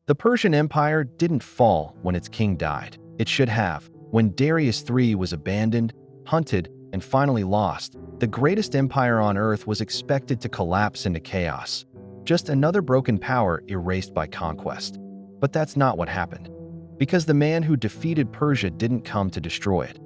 The Persian Empire didn't fall when its king died. It should have. When Darius III was abandoned, hunted, and finally lost, the greatest empire on earth was expected to collapse into chaos. Just another broken power erased by conquest. But that's not what happened. Because the man who defeated Persia didn't come to destroy it.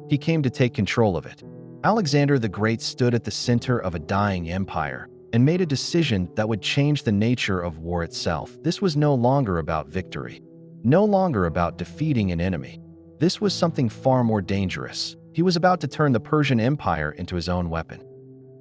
He came to take control of it. Alexander the Great stood at the center of a dying empire and made a decision that would change the nature of war itself. This was no longer about victory, no longer about defeating an enemy. This was something far more dangerous. He was about to turn the Persian Empire into his own weapon.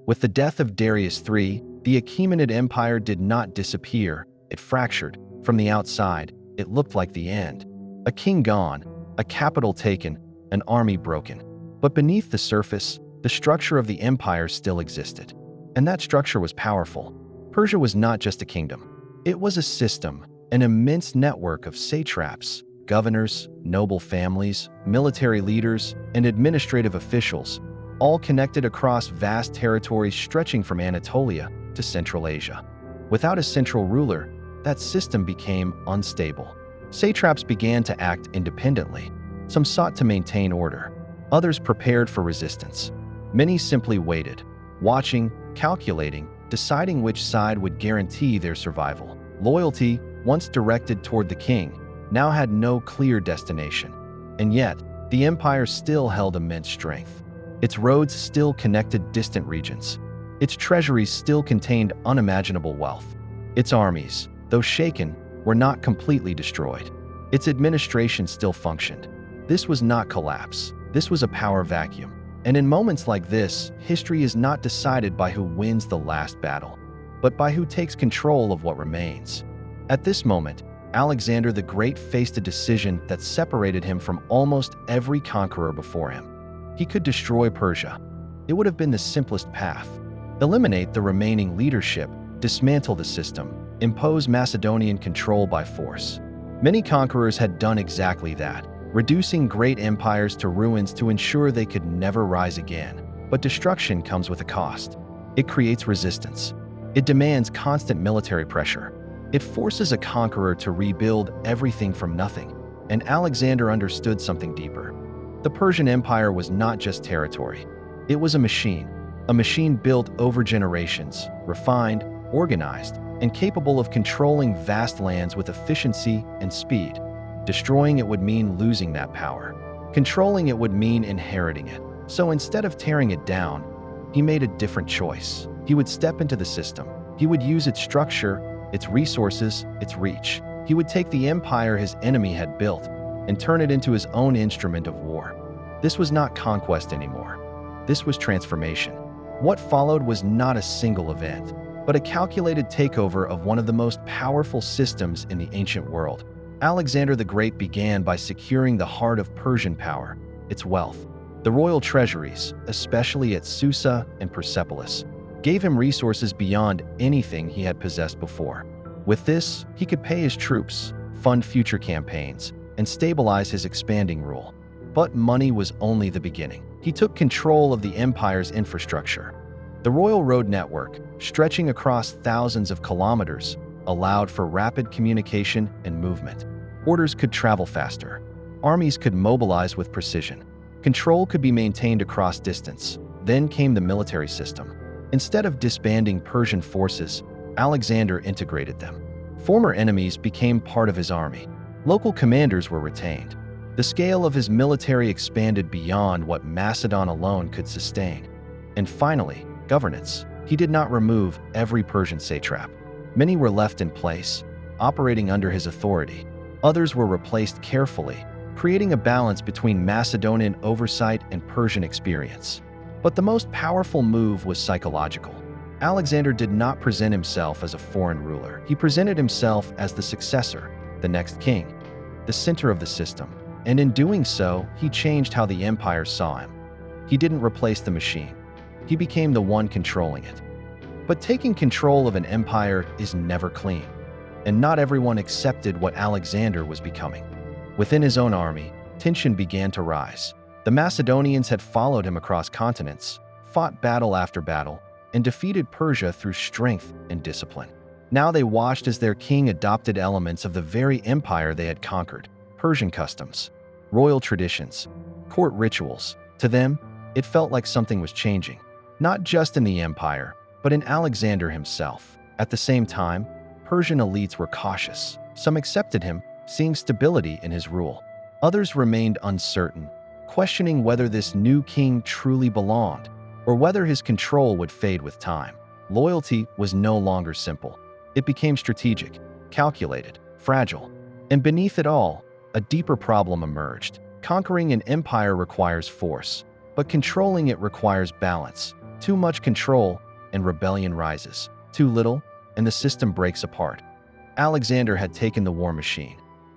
With the death of Darius III, the Achaemenid Empire did not disappear. It fractured. From the outside, it looked like the end. A king gone, a capital taken, an army broken. But beneath the surface, the structure of the empire still existed. And that structure was powerful. Persia was not just a kingdom. It was a system, an immense network of satraps, governors, noble families, military leaders, and administrative officials, all connected across vast territories stretching from Anatolia to Central Asia. Without a central ruler, that system became unstable. Satraps began to act independently. Some sought to maintain order. Others prepared for resistance. Many simply waited, watching, calculating, deciding which side would guarantee their survival. Loyalty, once directed toward the king, now had no clear destination. And yet, the empire still held immense strength. Its roads still connected distant regions. Its treasuries still contained unimaginable wealth. Its armies, though shaken, were not completely destroyed. Its administration still functioned. This was not collapse. This was a power vacuum. And in moments like this, history is not decided by who wins the last battle, but by who takes control of what remains. At this moment, Alexander the Great faced a decision that separated him from almost every conqueror before him. He could destroy Persia. It would have been the simplest path. Eliminate the remaining leadership, dismantle the system, impose Macedonian control by force. Many conquerors had done exactly that, reducing great empires to ruins to ensure they could never rise again. But destruction comes with a cost. It creates resistance. It demands constant military pressure. It forces a conqueror to rebuild everything from nothing. And Alexander understood something deeper. The Persian Empire was not just territory. It was a machine built over generations, refined, organized, and capable of controlling vast lands with efficiency and speed. Destroying it would mean losing that power. Controlling it would mean inheriting it. So instead of tearing it down, he made a different choice. He would step into the system. He would use its structure, its resources, its reach. He would take the empire his enemy had built and turn it into his own instrument of war. This was not conquest anymore. This was transformation. What followed was not a single event, but a calculated takeover of one of the most powerful systems in the ancient world. Alexander the Great began by securing the heart of Persian power, its wealth. The royal treasuries, especially at Susa and Persepolis, gave him resources beyond anything he had possessed before. With this, he could pay his troops, fund future campaigns, and stabilize his expanding rule. But money was only the beginning. He took control of the empire's infrastructure. The royal road network, stretching across thousands of kilometers, allowed for rapid communication and movement. Orders could travel faster. Armies could mobilize with precision. Control could be maintained across distance. Then came the military system. Instead of disbanding Persian forces, Alexander integrated them. Former enemies became part of his army. Local commanders were retained. The scale of his military expanded beyond what Macedon alone could sustain. And finally, governance. He did not remove every Persian satrap. Many were left in place, operating under his authority. Others were replaced carefully, creating a balance between Macedonian oversight and Persian experience. But the most powerful move was psychological. Alexander did not present himself as a foreign ruler. He presented himself as the successor, the next king, the center of the system. And in doing so, he changed how the empire saw him. He didn't replace the machine. He became the one controlling it. But taking control of an empire is never clean. And not everyone accepted what Alexander was becoming. Within his own army, tension began to rise. The Macedonians had followed him across continents, fought battle after battle, and defeated Persia through strength and discipline. Now they watched as their king adopted elements of the very empire they had conquered: Persian customs, royal traditions, court rituals. To them, it felt like something was changing, not just in the empire, but in Alexander himself. At the same time, Persian elites were cautious. Some accepted him, seeing stability in his rule. Others remained uncertain, questioning whether this new king truly belonged, or whether his control would fade with time. Loyalty was no longer simple. It became strategic, calculated, fragile. And beneath it all, a deeper problem emerged. Conquering an empire requires force, but controlling it requires balance. Too much control, and rebellion rises. Too little, and the system breaks apart. Alexander had taken the war machine.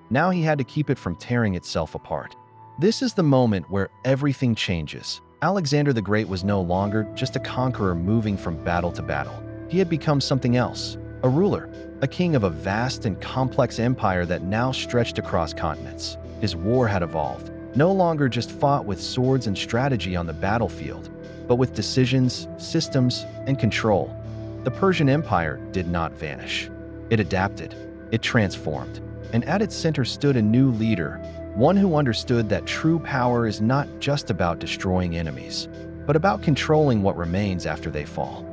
Now he had to keep it from tearing itself apart. This is the moment where everything changes. Alexander the Great was no longer just a conqueror moving from battle to battle. He had become something else, a ruler, a king of a vast and complex empire that now stretched across continents. His war had evolved, no longer just fought with swords and strategy on the battlefield, but with decisions, systems, and control. The Persian Empire did not vanish. It adapted, it transformed, and at its center stood a new leader, one who understood that true power is not just about destroying enemies, but about controlling what remains after they fall.